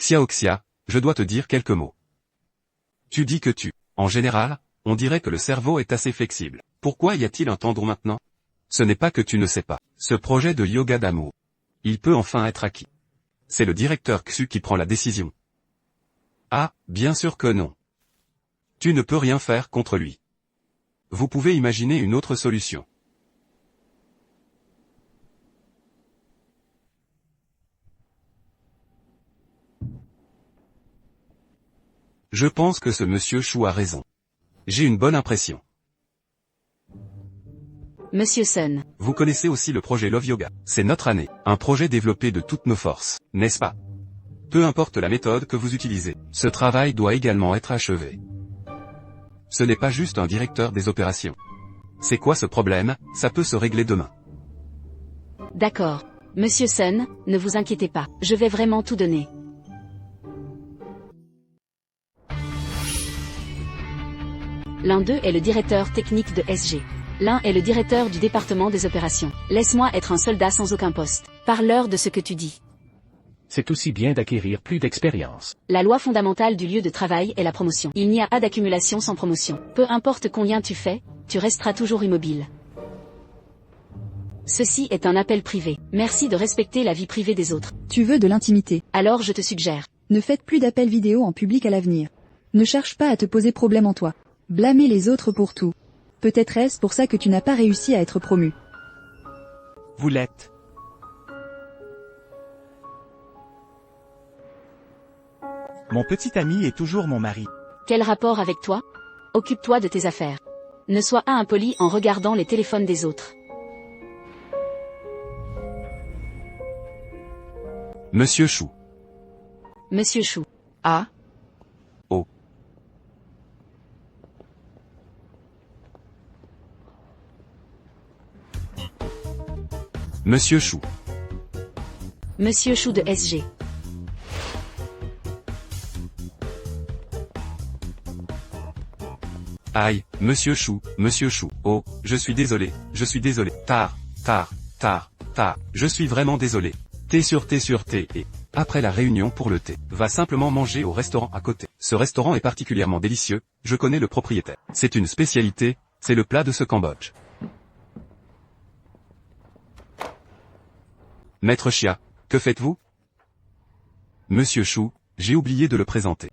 Xiaoxia, je dois te dire quelques mots. Tu dis que en général, on dirait que le cerveau est assez flexible. Pourquoi y a-t-il un tendon maintenant? Ce n'est pas que tu ne sais pas. Ce projet de yoga d'amour, il peut enfin être acquis. C'est le directeur Xu qui prend la décision. Ah, bien sûr que non. Tu ne peux rien faire contre lui. Vous pouvez imaginer une autre solution. Je pense que ce monsieur Chou a raison. J'ai une bonne impression. Monsieur Sun. Vous connaissez aussi le projet Love Yoga. C'est notre année. Un projet développé de toutes nos forces, n'est-ce pas? Peu importe la méthode que vous utilisez, ce travail doit également être achevé. Ce n'est pas juste un directeur des opérations. C'est quoi ce problème? Ça peut se régler demain. D'accord. Monsieur Sun, ne vous inquiétez pas. Je vais vraiment tout donner. L'un d'eux est le directeur technique de SG. L'un est le directeur du département des opérations. Laisse-moi être un soldat sans aucun poste. Parle-leur de ce que tu dis. C'est aussi bien d'acquérir plus d'expérience. La loi fondamentale du lieu de travail est la promotion. Il n'y a pas d'accumulation sans promotion. Peu importe combien tu fais, tu resteras toujours immobile. Ceci est un appel privé. Merci de respecter la vie privée des autres. Tu veux de l'intimité. Alors je te suggère. Ne faites plus d'appels vidéo en public à l'avenir. Ne cherche pas à te poser problème en toi. Blâmer les autres pour tout. Peut-être est-ce pour ça que tu n'as pas réussi à être promu. Vous l'êtes. Mon petit ami est toujours mon mari. Quel rapport avec toi? Occupe-toi de tes affaires. Ne sois pas impoli en regardant les téléphones des autres. Monsieur Chou. Monsieur Chou. Ah, Oh. Monsieur Chou. Monsieur Chou de SG. Aïe, Monsieur Chou, oh, je suis désolé, tard, je suis vraiment désolé. Thé sur thé, et, après la réunion pour le thé, va simplement manger au restaurant à côté. Ce restaurant est particulièrement délicieux, je connais le propriétaire. C'est une spécialité, c'est le plat de ce Cambodge. Maître Chia, que faites-vous? Monsieur Chou, j'ai oublié de le présenter.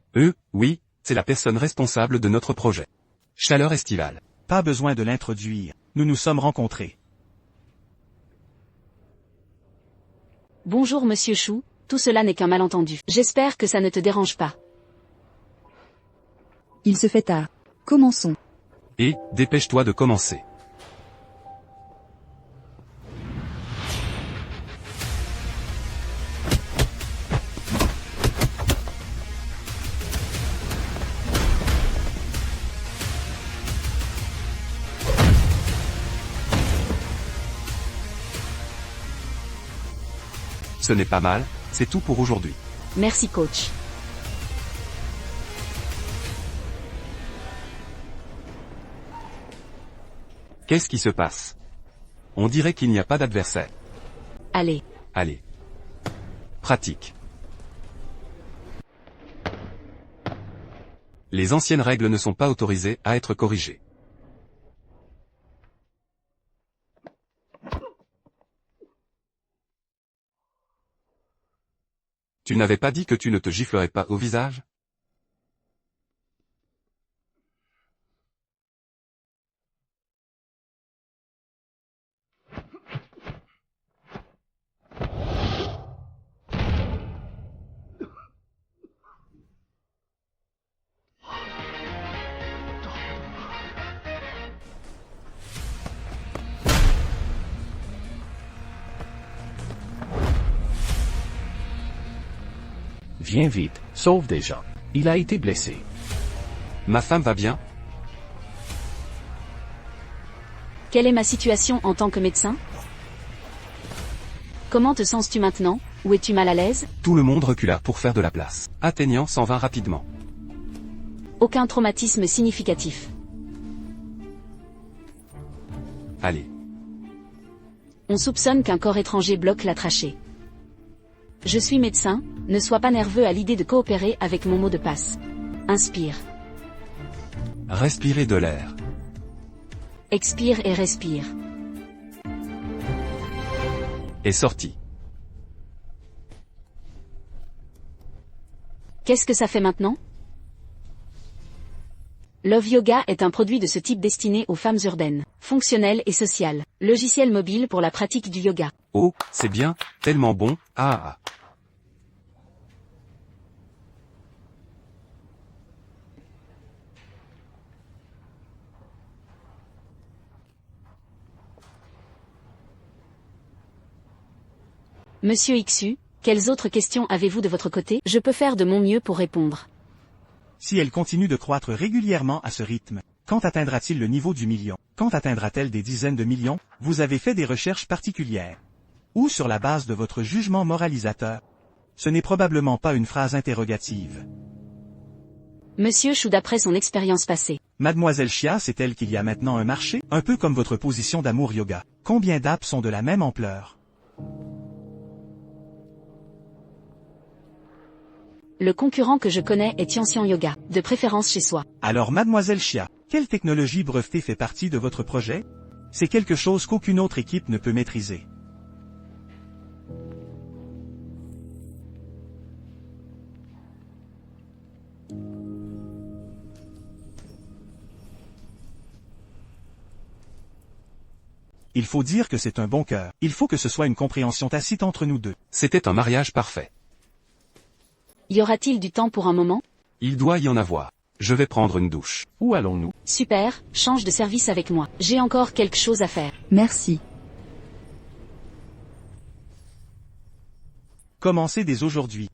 Oui, c'est la personne responsable de notre projet. Chaleur estivale. Pas besoin de l'introduire. Nous nous sommes rencontrés. Bonjour Monsieur Chou, tout cela n'est qu'un malentendu. J'espère que ça ne te dérange pas. Il se fait tard. Commençons. Et, dépêche-toi de commencer. Ce n'est pas mal, c'est tout pour aujourd'hui. Merci coach. Qu'est-ce qui se passe? On dirait qu'il n'y a pas d'adversaire. Allez. Allez. Pratique. Les anciennes règles ne sont pas autorisées à être corrigées. Tu n'avais pas dit que tu ne te giflerais pas au visage? Viens vite, sauve des gens. Il a été blessé. Ma femme va bien? Quelle est ma situation en tant que médecin? Comment te sens-tu maintenant? Où es-tu mal à l'aise? Tout le monde recula pour faire de la place. Atteignant 120 rapidement. Aucun traumatisme significatif. Allez. On soupçonne qu'un corps étranger bloque la trachée. Je suis médecin, ne sois pas nerveux à l'idée de coopérer avec mon mot de passe. Inspire. Respirez de l'air. Expire et respire. Et sorti. Qu'est-ce que ça fait maintenant? Love Yoga est un produit de ce type destiné aux femmes urbaines, fonctionnelles et sociales. Logiciel mobile pour la pratique du yoga. Oh, c'est bien, tellement bon, ah. Monsieur Xu, quelles autres questions avez-vous de votre côté? Je peux faire de mon mieux pour répondre. Si elle continue de croître régulièrement à ce rythme, quand atteindra-t-il le niveau du million? Quand atteindra-t-elle des dizaines de millions? Vous avez fait des recherches particulières. Ou sur la base de votre jugement moralisateur? Ce n'est probablement pas une phrase interrogative. Monsieur Chou, d'après son expérience passée. Mademoiselle Chia sait-elle qu'il y a maintenant un marché? Un peu comme votre position d'amour yoga. Combien d'apps sont de la même ampleur? Le concurrent que je connais est Tianxian Yoga, de préférence chez soi. Alors Mademoiselle Chia, quelle technologie brevetée fait partie de votre projet? C'est quelque chose qu'aucune autre équipe ne peut maîtriser. Il faut dire que c'est un bon cœur. Il faut que ce soit une compréhension tacite entre nous deux. C'était un mariage parfait. Y aura-t-il du temps pour un moment? Il doit y en avoir. Je vais prendre une douche. Où allons-nous? Super, change de service avec moi. J'ai encore quelque chose à faire. Merci. Commencez dès aujourd'hui.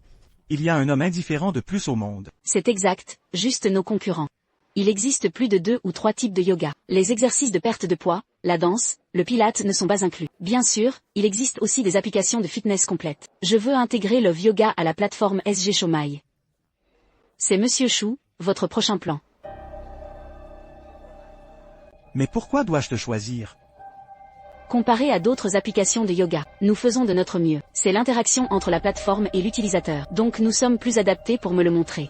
Il y a un homme indifférent de plus au monde. C'est exact, juste nos concurrents. Il existe plus de 2 ou 3 types de yoga. Les exercices de perte de poids, la danse, le pilate ne sont pas inclus. Bien sûr, il existe aussi des applications de fitness complètes. Je veux intégrer Love Yoga à la plateforme SG Shomai. C'est Monsieur Chou, votre prochain plan. Mais pourquoi dois-je te choisir? Comparé à d'autres applications de yoga, nous faisons de notre mieux. C'est l'interaction entre la plateforme et l'utilisateur. Donc nous sommes plus adaptés pour me le montrer.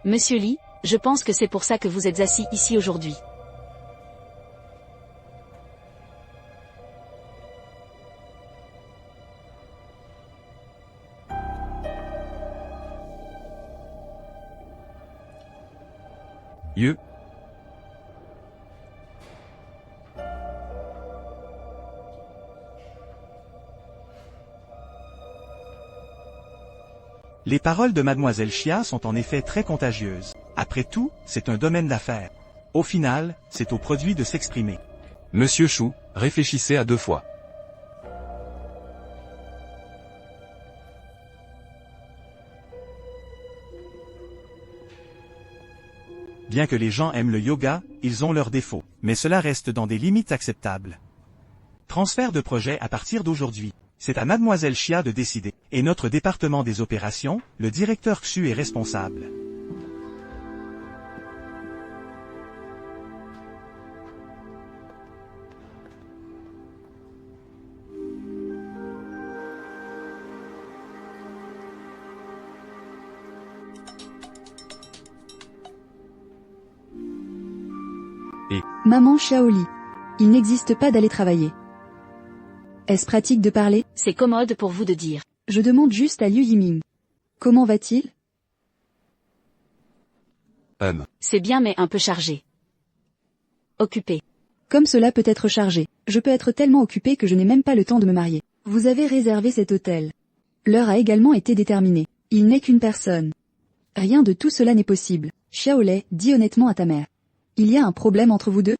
Monsieur Lee, je pense que c'est pour ça que vous êtes assis ici aujourd'hui. Yeux. Les paroles de Mademoiselle Chia sont en effet très contagieuses. Après tout, c'est un domaine d'affaires. Au final, c'est au produit de s'exprimer. Monsieur Chou, réfléchissez à 2 fois. Bien que les gens aiment le yoga, ils ont leurs défauts. Mais cela reste dans des limites acceptables. Transfert de projet à partir d'aujourd'hui. C'est à Mademoiselle Chia de décider. Et notre département des opérations, le directeur Xu est responsable. Maman Shaoli. Il n'existe pas d'aller travailler. Est-ce pratique de parler? C'est commode pour vous de dire. Je demande juste à Liu Yiming. Comment va-t-il? C'est bien mais un peu chargé. Occupé. Comme cela peut être chargé. Je peux être tellement occupé que je n'ai même pas le temps de me marier. Vous avez réservé cet hôtel. L'heure a également été déterminée. Il n'est qu'une personne. Rien de tout cela n'est possible. Xiaolei, dis honnêtement à ta mère. Il y a un problème entre vous deux?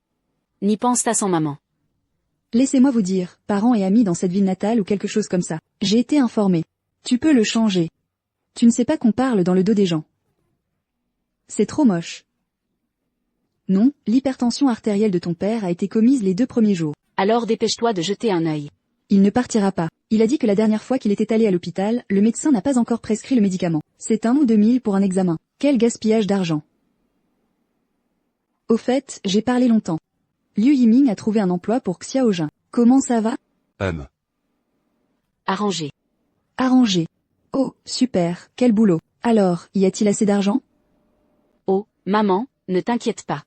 N'y pense-t-à sans maman. Laissez-moi vous dire, parents et amis dans cette ville natale ou quelque chose comme ça. J'ai été informé. Tu peux le changer. Tu ne sais pas qu'on parle dans le dos des gens. C'est trop moche. Non, l'hypertension artérielle de ton père a été commise les 2 premiers jours. Alors dépêche-toi de jeter un œil. Il ne partira pas. Il a dit que la dernière fois qu'il était allé à l'hôpital, le médecin n'a pas encore prescrit le médicament. C'est 1 ou 2 000 pour un examen. Quel gaspillage d'argent. Au fait, j'ai parlé longtemps. Liu Yiming a trouvé un emploi pour Xiao Jin. Comment ça va? Arrangé. Arrangé. Oh, super, quel boulot. Alors, y a-t-il assez d'argent? Oh, maman, ne t'inquiète pas.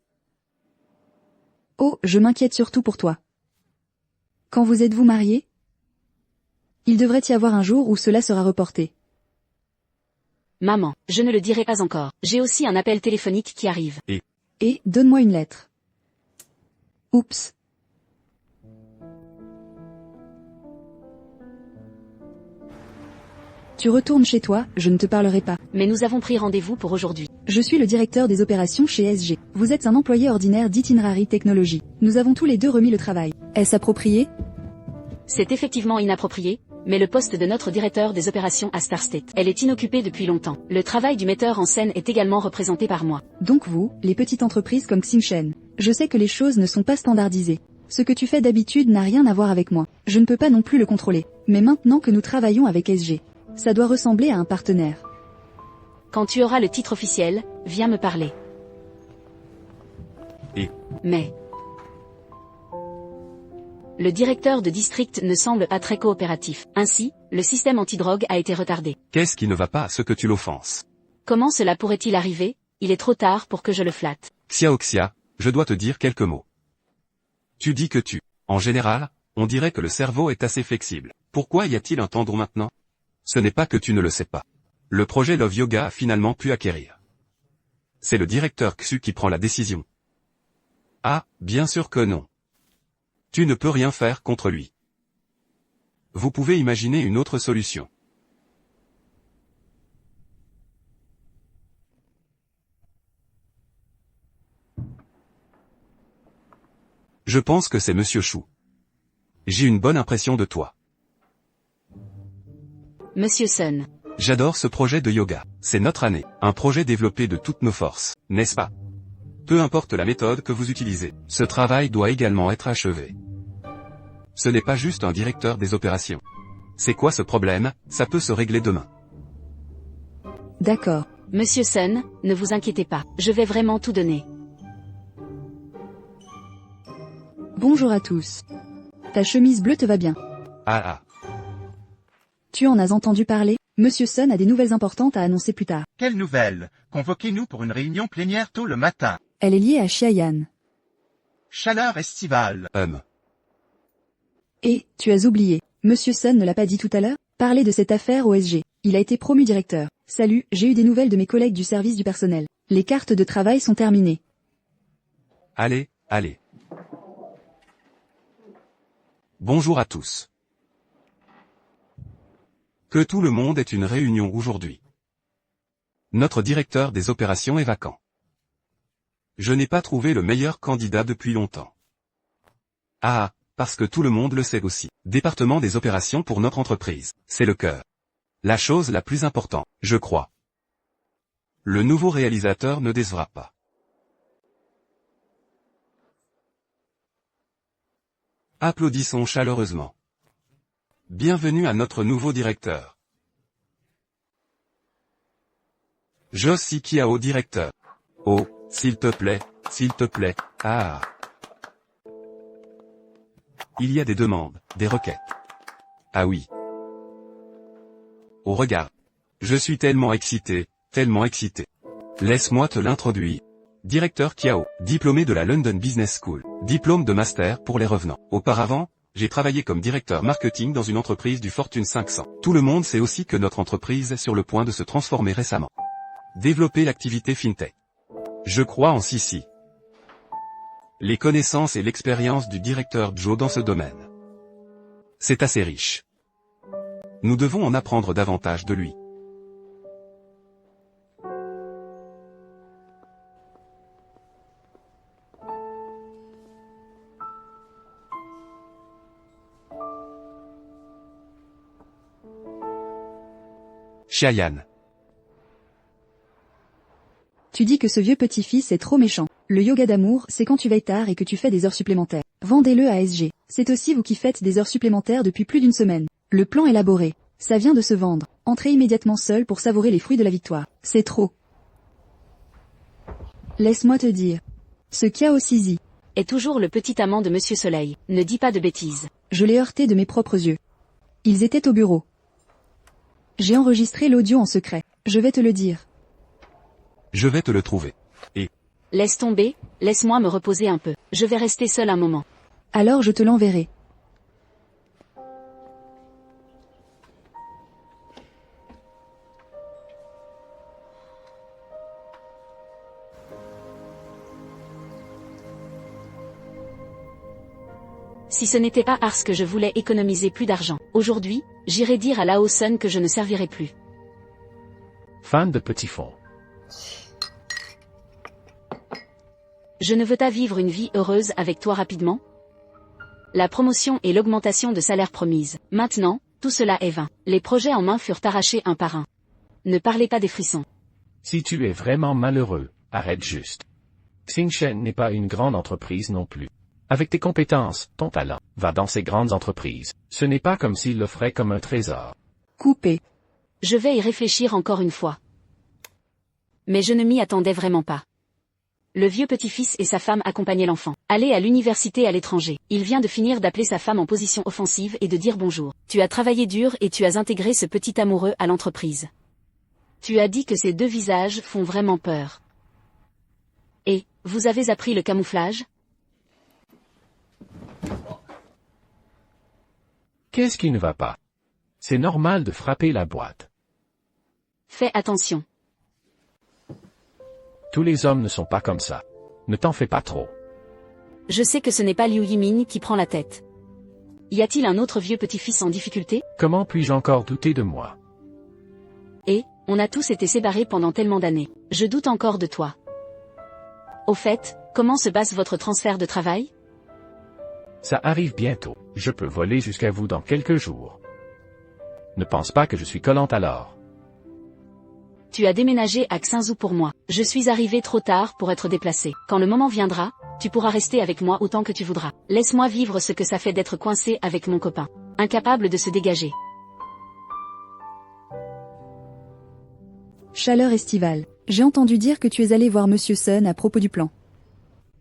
Oh, je m'inquiète surtout pour toi. Quand vous êtes-vous mariés? Il devrait y avoir un jour où cela sera reporté. Maman, je ne le dirai pas encore. J'ai aussi un appel téléphonique qui arrive. Et, donne-moi une lettre. Oups. Tu retournes chez toi, je ne te parlerai pas. Mais nous avons pris rendez-vous pour aujourd'hui. Je suis le directeur des opérations chez SG. Vous êtes un employé ordinaire d'Itinerary Technology. Nous avons tous les deux remis le travail. Est-ce approprié? C'est effectivement inapproprié, mais le poste de notre directeur des opérations à Star State, elle est inoccupée depuis longtemps. Le travail du metteur en scène est également représenté par moi. Donc vous, les petites entreprises comme Xingchen. Je sais que les choses ne sont pas standardisées. Ce que tu fais d'habitude n'a rien à voir avec moi. Je ne peux pas non plus le contrôler. Mais maintenant que nous travaillons avec SG, ça doit ressembler à un partenaire. Quand tu auras le titre officiel, viens me parler. Mais le directeur de district ne semble pas très coopératif. Ainsi, le système antidrogue a été retardé. Qu'est-ce qui ne va pas à ce que tu l'offenses? Comment cela pourrait-il arriver? Il est trop tard pour que je le flatte. Xiaoxia, je dois te dire quelques mots. Tu dis que en général, on dirait que le cerveau est assez flexible. Pourquoi y a-t-il un tendon maintenant? Ce n'est pas que tu ne le sais pas. Le projet Love Yoga a finalement pu acquérir. C'est le directeur Xu qui prend la décision. Ah, bien sûr que non. Tu ne peux rien faire contre lui. Vous pouvez imaginer une autre solution. Je pense que c'est Monsieur Chou. J'ai une bonne impression de toi. Monsieur Sun. J'adore ce projet de yoga. C'est notre année. Un projet développé de toutes nos forces, n'est-ce pas? Peu importe la méthode que vous utilisez, ce travail doit également être achevé. Ce n'est pas juste un directeur des opérations. C'est quoi ce problème? Ça peut se régler demain. D'accord. Monsieur Sun, ne vous inquiétez pas. Je vais vraiment tout donner. Bonjour à tous. Ta chemise bleue te va bien. Ah. Tu en as entendu parler? Monsieur Sun a des nouvelles importantes à annoncer plus tard. Quelle nouvelle? Convoquez-nous pour une réunion plénière tôt le matin. Elle est liée à Xiayan. Chaleur estivale. Et, tu as oublié, Monsieur Sun ne l'a pas dit tout à l'heure? Parlez de cette affaire au SG. Il a été promu directeur. Salut, j'ai eu des nouvelles de mes collègues du service du personnel. Les cartes de travail sont terminées. Allez. Bonjour à tous. Que tout le monde ait une réunion aujourd'hui. Notre directeur des opérations est vacant. Je n'ai pas trouvé le meilleur candidat depuis longtemps. Ah, parce que tout le monde le sait aussi. Département des opérations pour notre entreprise, c'est le cœur. La chose la plus importante, je crois. Le nouveau réalisateur ne décevra pas. Applaudissons chaleureusement. Bienvenue à notre nouveau directeur. Josie Kiao directeur. Oh, s'il te plaît, ah. Il y a des demandes, des requêtes. Ah oui. Oh regarde. Je suis tellement excité. Laisse-moi te l'introduire. Directeur Kiao, diplômé de la London Business School, diplôme de master pour les revenants. Auparavant, j'ai travaillé comme directeur marketing dans une entreprise du Fortune 500. Tout le monde sait aussi que notre entreprise est sur le point de se transformer récemment. Développer l'activité FinTech. Je crois en Sissi. Les connaissances et l'expérience du directeur Joe dans ce domaine. C'est assez riche. Nous devons en apprendre davantage de lui. Xiayan. Tu dis que ce vieux petit-fils est trop méchant. Le yoga d'amour, c'est quand tu veilles tard et que tu fais des heures supplémentaires. Vendez-le à SG. C'est aussi vous qui faites des heures supplémentaires depuis plus d'une semaine. Le plan élaboré. Ça vient de se vendre. Entrez immédiatement seul pour savourer les fruits de la victoire. C'est trop. Laisse-moi te dire. Ce Kiao Sisi Est toujours le petit amant de Monsieur Soleil. Ne dis pas de bêtises. Je l'ai heurté de mes propres yeux. Ils étaient au bureau. J'ai enregistré l'audio en secret. Je vais te le dire. Je vais te le trouver. Laisse tomber, laisse-moi me reposer un peu. Je vais rester seul un moment. Alors je te l'enverrai. Si ce n'était pas parce que je voulais économiser plus d'argent, aujourd'hui, j'irai dire à Lao Sun que je ne servirai plus. Fin de petit fond. Je ne veux pas vivre une vie heureuse avec toi rapidement. La promotion et l'augmentation de salaire promise. Maintenant, tout cela est vain. Les projets en main furent arrachés un par un. Ne parlez pas des frissons. Si tu es vraiment malheureux, arrête juste. Xingchen n'est pas une grande entreprise non plus. Avec tes compétences, ton talent, va dans ces grandes entreprises. Ce n'est pas comme s'il l'offrait comme un trésor. Coupé. Je vais y réfléchir encore une fois. Mais je ne m'y attendais vraiment pas. Le vieux petit-fils et sa femme accompagnaient l'enfant. Aller à l'université à l'étranger. Il vient de finir d'appeler sa femme en position offensive et de dire bonjour. Tu as travaillé dur et tu as intégré ce petit amoureux à l'entreprise. Tu as dit que ces deux visages font vraiment peur. Et, vous avez appris le camouflage? Qu'est-ce qui ne va pas? C'est normal de frapper la boîte. Fais attention. Tous les hommes ne sont pas comme ça. Ne t'en fais pas trop. Je sais que ce n'est pas Liu Yimin qui prend la tête. Y a-t-il un autre vieux petit-fils en difficulté? Comment puis-je encore douter de moi? Et, on a tous été séparés pendant tellement d'années. Je doute encore de toi. Au fait, comment se passe votre transfert de travail? Ça arrive bientôt. Je peux voler jusqu'à vous dans quelques jours. Ne pense pas que je suis collante alors. Tu as déménagé à Xinzhou pour moi. Je suis arrivé trop tard pour être déplacé. Quand le moment viendra, tu pourras rester avec moi autant que tu voudras. Laisse-moi vivre ce que ça fait d'être coincé avec mon copain. Incapable de se dégager. Chaleur estivale. J'ai entendu dire que tu es allé voir Monsieur Sun à propos du plan.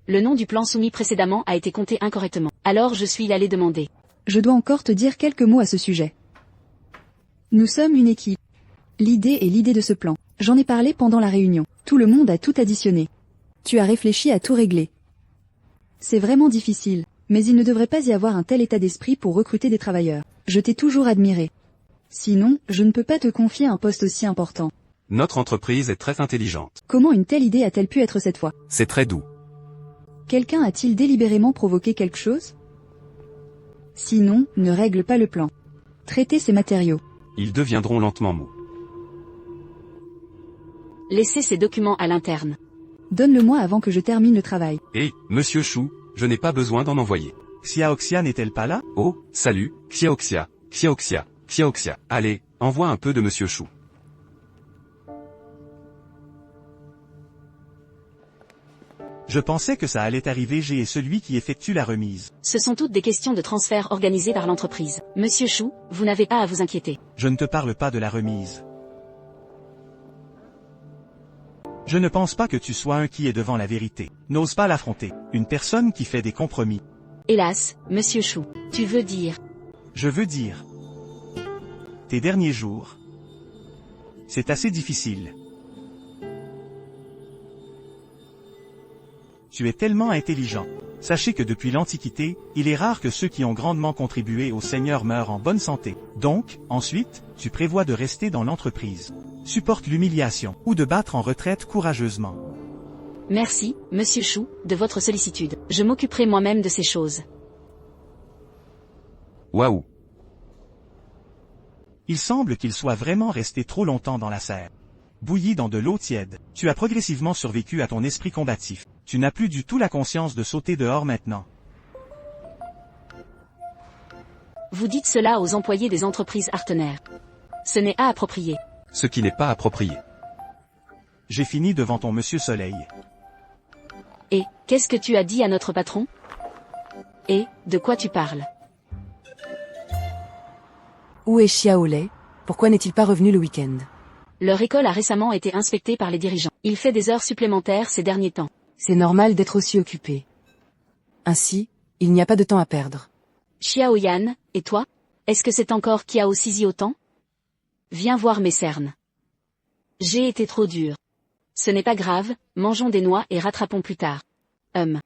Le nom du plan soumis précédemment a été compté incorrectement. Alors je suis allé demander. Je dois encore te dire quelques mots à ce sujet. Nous sommes une équipe. L'idée est l'idée de ce plan. J'en ai parlé pendant la réunion. Tout le monde a tout additionné. Tu as réfléchi à tout régler. C'est vraiment difficile, mais il ne devrait pas y avoir un tel état d'esprit pour recruter des travailleurs. Je t'ai toujours admiré. Sinon, je ne peux pas te confier un poste aussi important. Notre entreprise est très intelligente. Comment une telle idée a-t-elle pu être cette fois? C'est très doux. Quelqu'un a-t-il délibérément provoqué quelque chose? Sinon, ne règle pas le plan. Traitez ces matériaux. Ils deviendront lentement mous. Laissez ces documents à l'interne. Donne-le-moi avant que je termine le travail. Et, monsieur Chou, je n'ai pas besoin d'en envoyer. Xiaoxia n'est-elle pas là? Oh, salut, Xiaoxia, Xiaoxia, Xiaoxia. Allez, envoie un peu de monsieur Chou. Je pensais que ça allait arriver. J'ai est celui qui effectue la remise. Ce sont toutes des questions de transfert organisées par l'entreprise. Monsieur Chou, vous n'avez pas à vous inquiéter. Je ne te parle pas de la remise. Je ne pense pas que tu sois un qui est devant la vérité. N'ose pas l'affronter. Une personne qui fait des compromis. Hélas, Monsieur Chou, tu veux dire... Je veux dire. Tes derniers jours. C'est assez difficile. Tu es tellement intelligent. Sachez que depuis l'Antiquité, il est rare que ceux qui ont grandement contribué au Seigneur meurent en bonne santé. Donc, ensuite, tu prévois de rester dans l'entreprise. Supporte l'humiliation, ou de battre en retraite courageusement. Merci, Monsieur Chou, de votre sollicitude. Je m'occuperai moi-même de ces choses. Waouh. Il semble qu'il soit vraiment resté trop longtemps dans la serre. Bouilli dans de l'eau tiède, tu as progressivement survécu à ton esprit combatif. Tu n'as plus du tout la conscience de sauter dehors maintenant. Vous dites cela aux employés des entreprises partenaires. Ce n'est pas approprié. Ce qui n'est pas approprié. J'ai fini devant ton Monsieur Soleil. Et, qu'est-ce que tu as dit à notre patron? Et, de quoi tu parles? Où est Xiaolei? Pourquoi n'est-il pas revenu le week-end? Leur école a récemment été inspectée par les dirigeants. Il fait des heures supplémentaires ces derniers temps. C'est normal d'être aussi occupé. Ainsi, il n'y a pas de temps à perdre. Xiaoyan, et toi? Est-ce que c'est encore Kiao Sisi autant? Viens voir mes cernes. J'ai été trop dur. Ce n'est pas grave, mangeons des noix et rattrapons plus tard.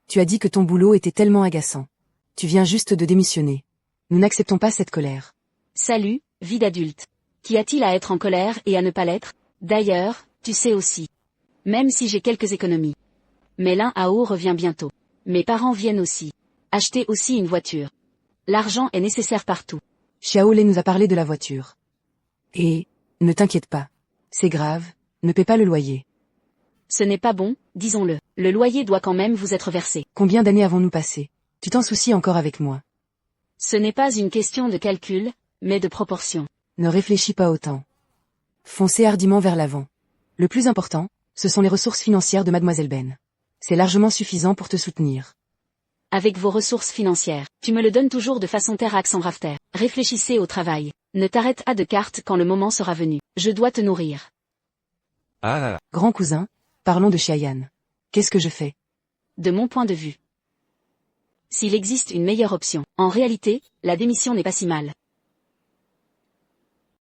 Tu as dit que ton boulot était tellement agaçant. Tu viens juste de démissionner. Nous n'acceptons pas cette colère. Salut, vie d'adulte. Qu'y a-t-il à être en colère et à ne pas l'être? D'ailleurs, tu sais aussi. Même si j'ai quelques économies. Mais l'un à eau revient bientôt. Mes parents viennent aussi. Acheter aussi une voiture. L'argent est nécessaire partout. Xiaolei nous a parlé de la voiture. Et, ne t'inquiète pas. C'est grave, ne paie pas le loyer. Ce n'est pas bon, disons-le. Le loyer doit quand même vous être versé. Combien d'années avons-nous passé? Tu t'en soucies encore avec moi. Ce n'est pas une question de calcul, mais de proportion. Ne réfléchis pas autant. Foncez hardiment vers l'avant. Le plus important, ce sont les ressources financières de Mademoiselle Ben. C'est largement suffisant pour te soutenir. Avec vos ressources financières, tu me le donnes toujours de façon terrax en rafter. Réfléchissez au travail. Ne t'arrête pas de cartes quand le moment sera venu. Je dois te nourrir. Ah là là. Grand cousin, parlons de Xiayan. Qu'est-ce que je fais? De mon point de vue. S'il existe une meilleure option, en réalité, la démission n'est pas si mal.